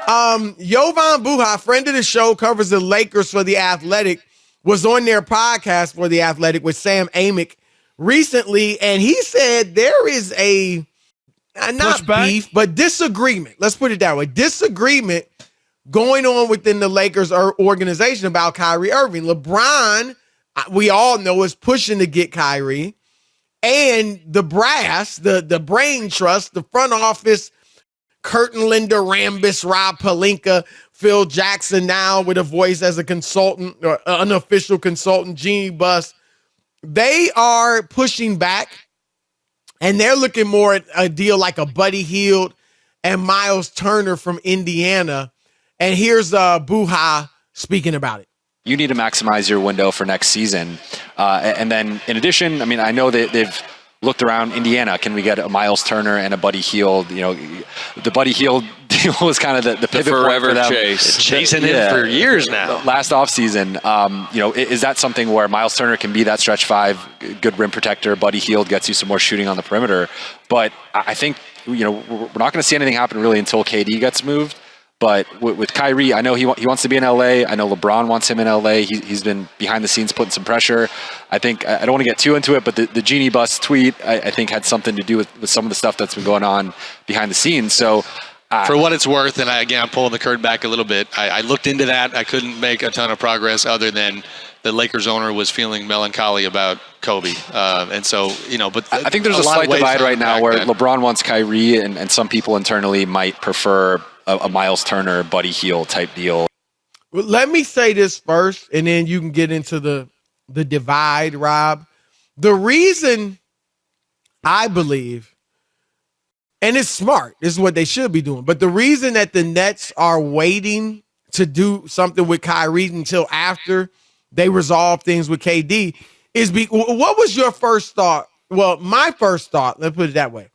Jovan Buha, friend of the show, covers the Lakers for The Athletic, was on their podcast for The Athletic with Sam Amick recently, and he said there is a not Pushback? beef, but disagreement. Let's put it that way. Disagreement going on within the Lakers organization about Kyrie Irving. LeBron, we all know, is pushing to get Kyrie. And the brass, the brain trust, the front office, Curtin Linder, Rambis, Rob Pelinka, Phil Jackson now with a voice as a consultant or unofficial consultant, Jeannie Buss, they are pushing back, and they're looking more at a deal like a Buddy Hield and Miles Turner from Indiana. And here's Buha speaking about it. You need to maximize your window for next season. And then in addition, I mean, I know that they've looked around Indiana. Can we get a Miles Turner and a Buddy Hield? You know, the Buddy Hield deal was kind of the pivot forever point for them. chase. Chasing him for years now. Last offseason, you know, is that something where Miles Turner can be that stretch five, good rim protector? Buddy Hield gets you some more shooting on the perimeter. But I think, you know, we're not going to see anything happen really until KD gets moved. But with Kyrie, I know he wants to be in LA. I know LeBron wants him in LA. He's been behind the scenes putting some pressure. I think I don't want to get too into it, but the Jeannie Buss tweet I think had something to do with some of the stuff that's been going on behind the scenes. So for what it's worth, and I'm pulling the curtain back a little bit. I looked into that. I couldn't make a ton of progress other than the Lakers owner was feeling melancholy about Kobe, and so But I think there's a slight divide right now where LeBron wants Kyrie, and some people internally might prefer a Miles Turner, Buddy Hield type deal. Well, let me say this first, and then you can get into the divide, Rob. The reason I believe, and it's smart, this is what they should be doing, but the reason that the Nets are waiting to do something with Kyrie until after they resolve things with KD is what was your first thought? Well, my first thought, let's put it that way.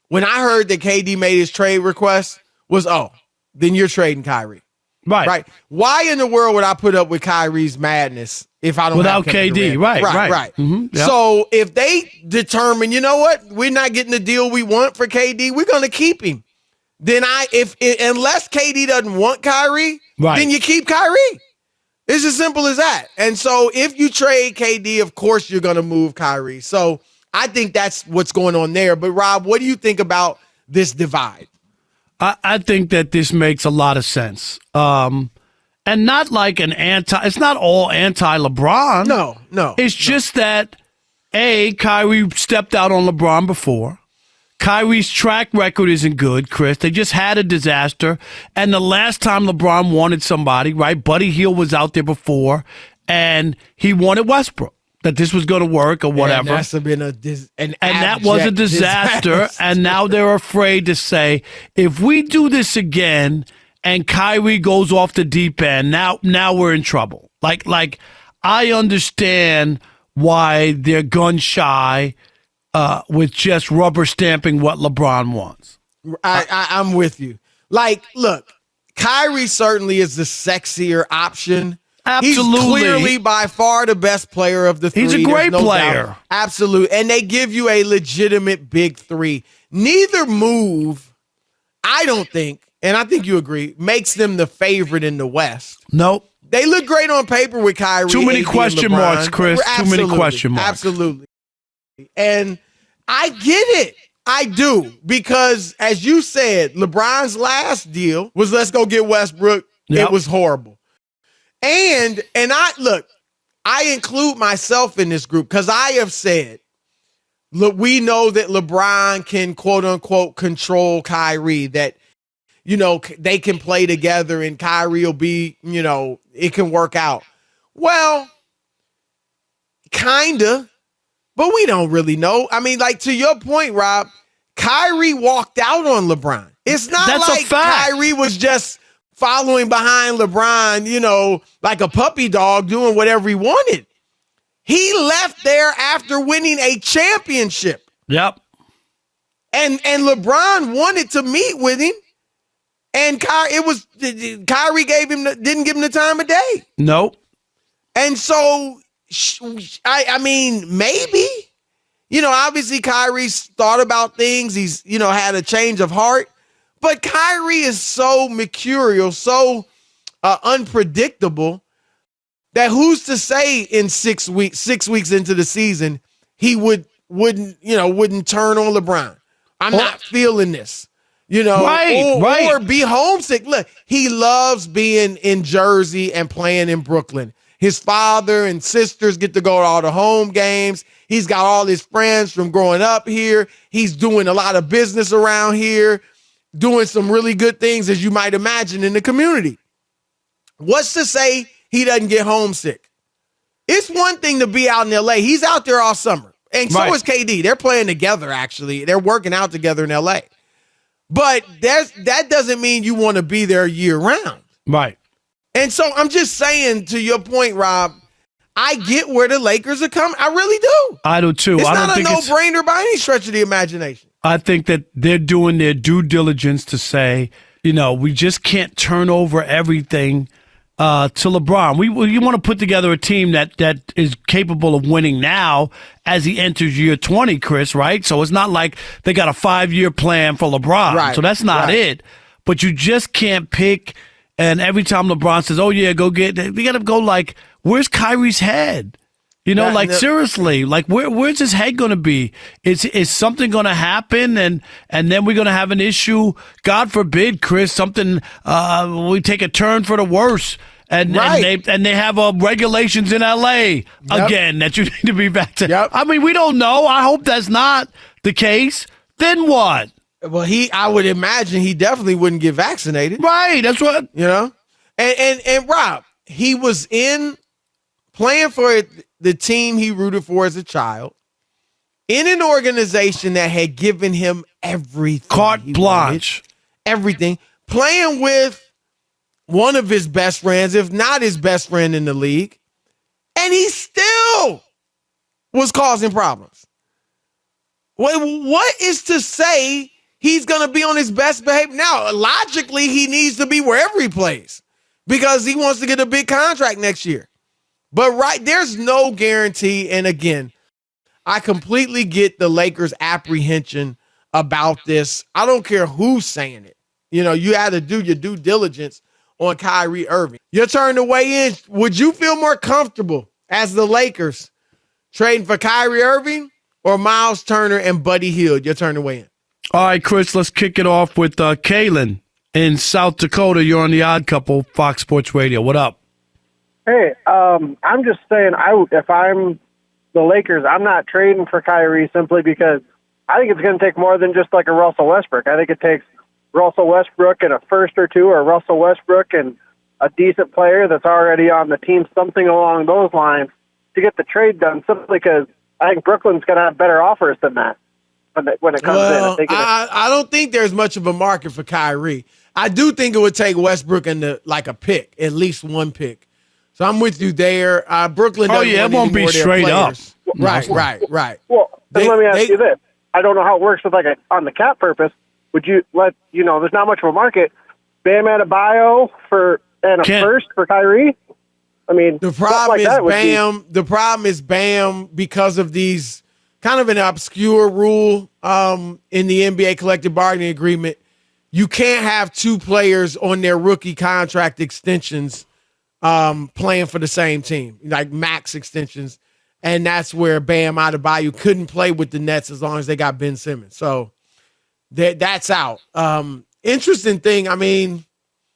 When I heard that KD made his trade request was, then you're trading Kyrie. Right. Why in the world would I put up with Kyrie's madness if I don't without have Kevin KD? Durant? Right. Mm-hmm. Yep. So if they determine, you know what, we're not getting the deal we want for KD, we're going to keep him. Then unless KD doesn't want Kyrie, then you keep Kyrie. It's as simple as that. And so if you trade KD, of course you're going to move Kyrie. So I think that's what's going on there. But Rob, what do you think about this divide? I think that this makes a lot of sense. And not like it's not all anti-LeBron. No. It's just that, Kyrie stepped out on LeBron before. Kyrie's track record isn't good, Chris. They just had a disaster. And the last time LeBron wanted somebody, right, Buddy Hield was out there before, and he wanted Westbrook. That this was going to work or whatever. And that's been and that was a disaster. And now they're afraid to say, if we do this again and Kyrie goes off the deep end, now we're in trouble. Like I understand why they're gun shy with just rubber stamping what LeBron wants. I'm with you. Like, look, Kyrie certainly is the sexier option. Absolutely. He's clearly by far the best player of the three. He's a great player. Doubt. Absolutely. And they give you a legitimate big three. Neither move, I don't think, and I think you agree, makes them the favorite in the West. Nope. They look great on paper with Kyrie. Too many AD, question marks, Chris. Absolutely. Too many question marks. Absolutely. And I get it. I do. Because, as you said, LeBron's last deal was let's go get Westbrook. Yep. It was horrible. And I include myself in this group because I have said, look, we know that LeBron can, quote unquote, control Kyrie, that, they can play together and Kyrie will be, it can work out. Well, kinda, but we don't really know. I mean, like, to your point, Rob, Kyrie walked out on LeBron. It's not like Kyrie was just following behind LeBron, like a puppy dog doing whatever he wanted. He left there after winning a championship. Yep. And LeBron wanted to meet with him, and Kyrie didn't give him the time of day. Nope. And so, I mean, maybe, obviously Kyrie's thought about things. He's, had a change of heart. But Kyrie is so mercurial, so unpredictable that who's to say in 6 weeks into the season, he wouldn't turn on LeBron. I'm not feeling this. Or be homesick. Look, he loves being in Jersey and playing in Brooklyn. His father and sisters get to go to all the home games. He's got all his friends from growing up here. He's doing a lot of business around here, doing some really good things, as you might imagine, in the community. What's to say he doesn't get homesick? It's one thing to be out in L.A. He's out there all summer. And so is KD. They're playing together, actually. They're working out together in L.A. But that doesn't mean you want to be there year round. Right. And so I'm just saying, to your point, Rob, I get where the Lakers are coming. I really do. I do too. It's I don't not a think no-brainer by any stretch of the imagination. I think that they're doing their due diligence to say, we just can't turn over everything to LeBron. You want to put together a team that is capable of winning now as he enters year 20, Chris, right? So it's not like they got a 5-year plan for LeBron. Right, so that's not it. But you just can't pick, and every time LeBron says, oh, yeah, go get – we got to go like, where's Kyrie's head? Seriously, like where's his head going to be? Is something going to happen, and then we're going to have an issue? God forbid, Chris, something we take a turn for the worse, and they have regulations in LA again that you need to be vaccinated. Yep. I mean, we don't know. I hope that's not the case. Then what? Well, I would imagine he definitely wouldn't get vaccinated. Right. That's what And Rob, he was playing for the team he rooted for as a child, in an organization that had given him everything. Carte blanche. Everything. Playing with one of his best friends, if not his best friend in the league, and he still was causing problems. What is to say he's going to be on his best behavior? Now, logically, he needs to be wherever he plays because he wants to get a big contract next year. But there's no guarantee. And again, I completely get the Lakers' apprehension about this. I don't care who's saying it. You had to do your due diligence on Kyrie Irving. Your turn to weigh in. Would you feel more comfortable as the Lakers trading for Kyrie Irving or Miles Turner and Buddy Hield? Your turn to weigh in. All right, Chris, let's kick it off with Kalen in South Dakota. You're on The Odd Couple, Fox Sports Radio. What up? Hey, I'm just saying, if I'm the Lakers, I'm not trading for Kyrie simply because I think it's going to take more than just like a Russell Westbrook. I think it takes Russell Westbrook and a first or two, or Russell Westbrook and a decent player that's already on the team, something along those lines, to get the trade done, simply because I think Brooklyn's going to have better offers than that when it comes in. I don't think there's much of a market for Kyrie. I do think it would take Westbrook and a pick, at least one pick. So I'm with you there. Brooklyn doesn't it won't be straight up. Right. Well, then let me ask you this. I don't know how it works with on the cap purpose. Would you there's not much of a market, Bam Adebayo and a first for Kyrie? I mean, the problem is Bam because of these kind of an obscure rule in the NBA collective bargaining agreement. You can't have two players on their rookie contract extensions playing for the same team, like max extensions. And that's where Bam Adebayo couldn't play with the Nets as long as they got Ben Simmons. So that's out. Interesting thing. I mean,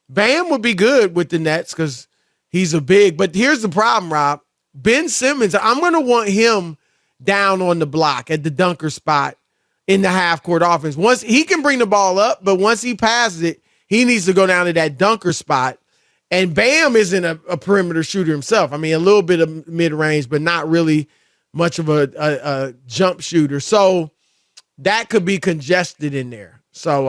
Bam would be good with the Nets because he's a big, but here's the problem, Rob. Ben Simmons, I'm going to want him down on the block at the dunker spot in the half court offense. Once he can bring the ball up, but once he passes it, he needs to go down to that dunker spot. And Bam isn't a perimeter shooter himself. I mean, a little bit of mid-range, but not really much of a jump shooter. So that could be congested in there. So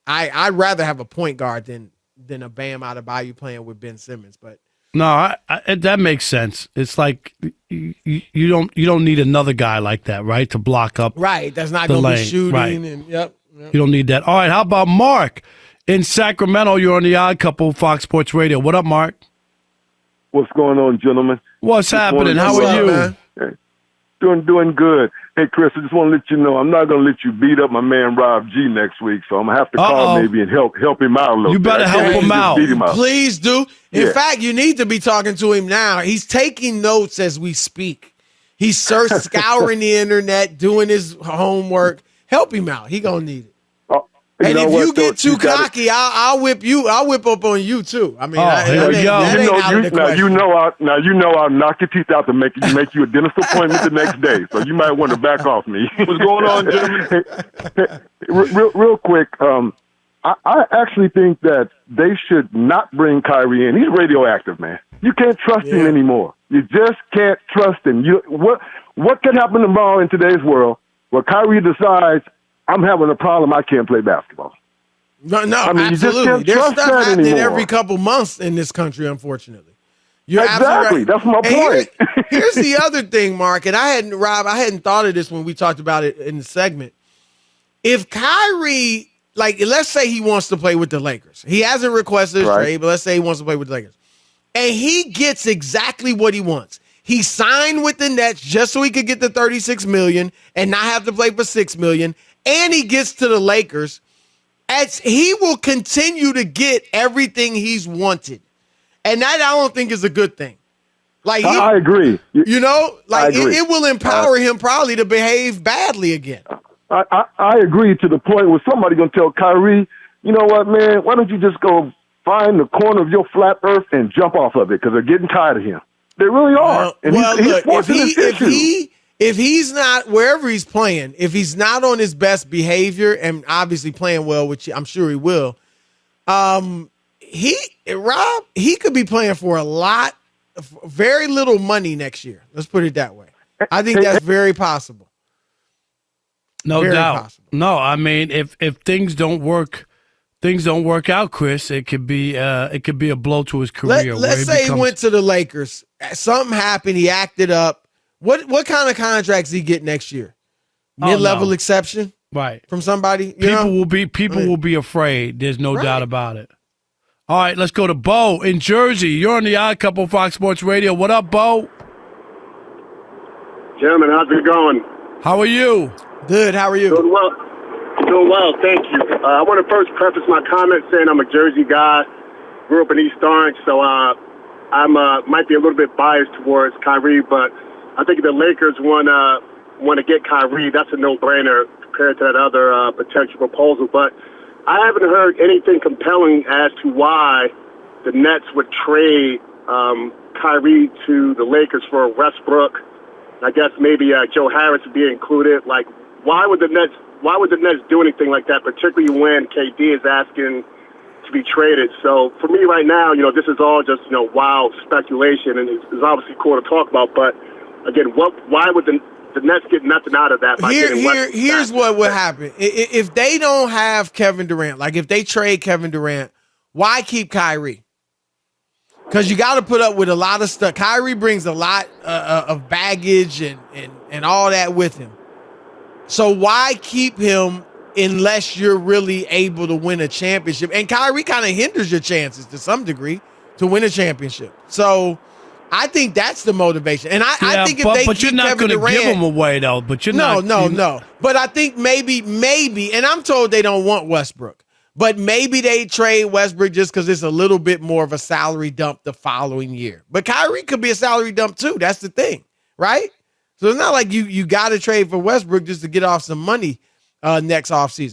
I'd rather have a point guard than a Bam Adebayo playing with Ben Simmons. But no, that makes sense. It's like you don't need another guy like that, right, to block up. Right, that's not going to be shooting. Right. And yep. You don't need that. All right, how about Mark? In Sacramento, you're on The Odd Couple, Fox Sports Radio. What up, Mark? What's going on, gentlemen? What's happening? How are you? Man? Doing good. Hey, Chris, I just want to let you know I'm not going to let you beat up my man Rob G next week, so I'm going to have to call maybe and help him out a little bit. You better help him out. Beat him out. Please do. In fact, you need to be talking to him now. He's taking notes as we speak. He's scouring the internet, doing his homework. Help him out. He going to need it. And if you get too cocky, I'll whip you. I'll whip up on you too. I mean, you know I'll knock your teeth out to make you a dentist appointment the next day. So you might want to back off me. What's going on, gentlemen? Real quick, I actually think that they should not bring Kyrie in. He's radioactive, man. You can't trust him anymore. You just can't trust him. What can happen tomorrow in today's world where Kyrie decides, I'm having a problem, I can't play basketball? No, I mean, absolutely. There's stuff happening every couple months in this country, unfortunately. You're exactly. Right. That's my point. Here's the other thing, Mark, and I hadn't thought of this when we talked about it in the segment. If Kyrie, let's say he wants to play with the Lakers. He hasn't requested a trade, but let's say he wants to play with the Lakers. And he gets exactly what he wants. He signed with the Nets just so he could get the $36 million and not have to play for $6 million. And he gets to the Lakers, as he will continue to get everything he's wanted. And that I don't think is a good thing. I agree. It will empower him probably to behave badly again. I agree to the point where somebody going to tell Kyrie, you know what, man, why don't you just go find the corner of your flat earth and jump off of it because they're getting tired of him. They really are. If he's not wherever he's playing, if he's not on his best behavior and obviously playing well, which I'm sure he will, he could be playing for very little money next year. Let's put it that way. I think that's very possible. No doubt. Possible. No, I mean, if things don't work out, Chris, it could be a blow to his career. Let's say he went to the Lakers. Something happened. He acted up. What kind of contracts he get next year? Mid-level exception, right? From somebody. People will be afraid. There's no doubt about it. All right, let's go to Bo in Jersey. You're on the Odd Couple, Fox Sports Radio. What up, Bo? Gentlemen, how's it going? How are you? Good. How are you? Doing well. Thank you. I want to first preface my comments saying I'm a Jersey guy. Grew up in East Orange, so I'm might be a little bit biased towards Kyrie, but I think if the Lakers want to get Kyrie, that's a no-brainer compared to that other potential proposal. But I haven't heard anything compelling as to why the Nets would trade Kyrie to the Lakers for Westbrook. I guess maybe Joe Harris would be included. Why would the Nets do anything like that, particularly when KD is asking to be traded? So for me right now, this is all just wild speculation, and it's obviously cool to talk about, but. Again, why would the Nets get nothing out of that? Here's what would happen. If they don't have Kevin Durant, if they trade Kevin Durant, why keep Kyrie? Because you got to put up with a lot of stuff. Kyrie brings a lot of baggage and all that with him. So why keep him unless you're really able to win a championship? And Kyrie kind of hinders your chances to some degree to win a championship. So I think that's the motivation. And I think if you're not going to give him away, though. But you're not. No. But I think maybe, and I'm told they don't want Westbrook, but maybe they trade Westbrook just because it's a little bit more of a salary dump the following year. But Kyrie could be a salary dump too. That's the thing, right? So it's not like you got to trade for Westbrook just to get off some money next offseason.